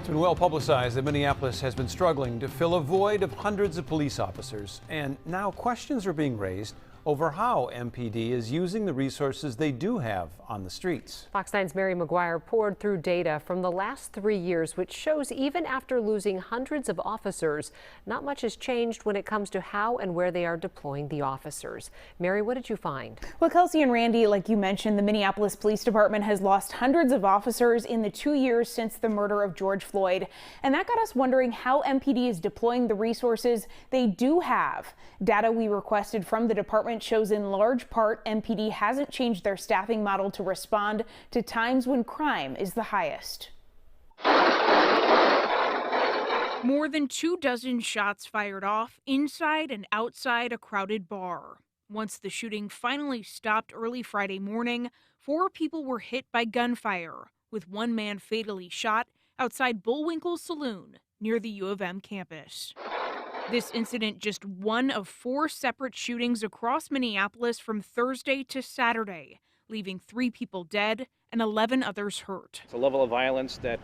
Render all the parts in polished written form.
It's been well publicized that Minneapolis has been struggling to fill a void of hundreds of police officers, and now questions are being raised over how MPD is using the resources they do have on the streets. Fox 9's Mary McGuire poured through data from the last 3 years, which shows even after losing hundreds of officers, not much has changed when it comes to how and where they are deploying the officers. Mary, what did you find? Well, Kelsey and Randy, like you mentioned, the Minneapolis Police Department has lost hundreds of officers in the 2 years since the murder of George Floyd. And that got us wondering how MPD is deploying the resources they do have. Data we requested from the department shows in large part MPD hasn't changed their staffing model to respond to times when crime is the highest. More than 24 shots fired off inside and outside a crowded bar. Once the shooting finally stopped early Friday morning, 4 people were hit by gunfire, with 1 man fatally shot outside Bullwinkle's Saloon near the U of M campus. This incident just one of 4 separate shootings across Minneapolis from Thursday to Saturday, leaving 3 people dead and 11 others hurt. It's a level of violence that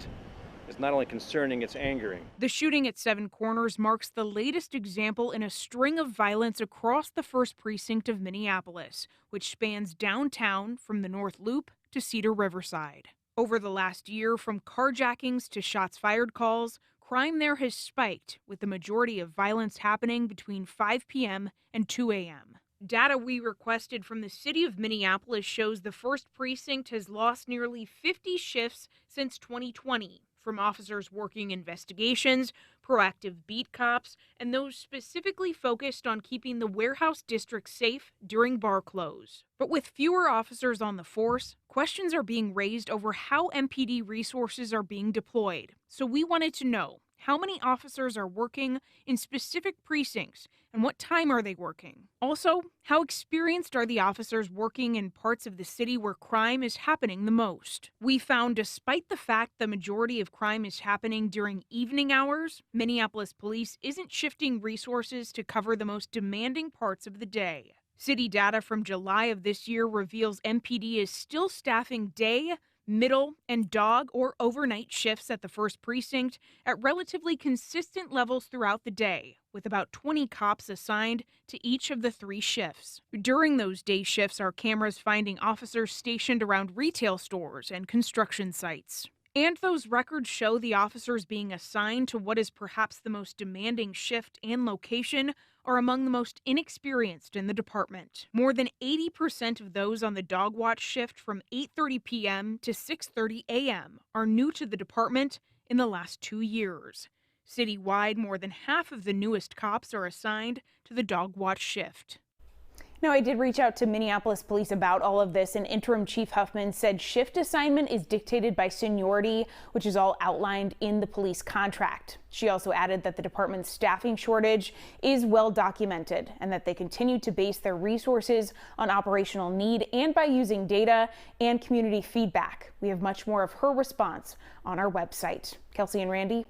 is not only concerning, it's angering. The shooting at 7 Corners marks the latest example in a string of violence across the 1st Precinct of Minneapolis, which spans downtown from the North Loop to Cedar Riverside. Over the last year, from carjackings to shots fired calls, crime there has spiked, with the majority of violence happening between 5 p.m. and 2 a.m. Data we requested from the city of Minneapolis shows the 1st Precinct has lost nearly 50 shifts since 2020, from officers working investigations, proactive beat cops, and those specifically focused on keeping the warehouse district safe during bar close. But with fewer officers on the force, questions are being raised over how MPD resources are being deployed. So we wanted to know, how many officers are working in specific precincts and what time are they working? Also, how experienced are the officers working in parts of the city where crime is happening the most? We found despite the fact the majority of crime is happening during evening hours, Minneapolis Police isn't shifting resources to cover the most demanding parts of the day. City data from July of this year reveals MPD is still staffing day, middle, and dog or overnight shifts at the 1st Precinct at relatively consistent levels throughout the day, with about 20 cops assigned to each of the 3 shifts. During those day shifts, our cameras finding officers stationed around retail stores and construction sites. And those records show the officers being assigned to what is perhaps the most demanding shift and location are among the most inexperienced in the department. More than 80% of those on the dog watch shift from 8:30 p.m. to 6:30 a.m. are new to the department in the last 2 years. Citywide, more than half of the newest cops are assigned to the dog watch shift. Now, I did reach out to Minneapolis Police about all of this, and Interim Chief Huffman said shift assignment is dictated by seniority, which is all outlined in the police contract. She also added that the department's staffing shortage is well documented and that they continue to base their resources on operational need and by using data and community feedback. We have much more of her response on our website. Kelsey and Randy.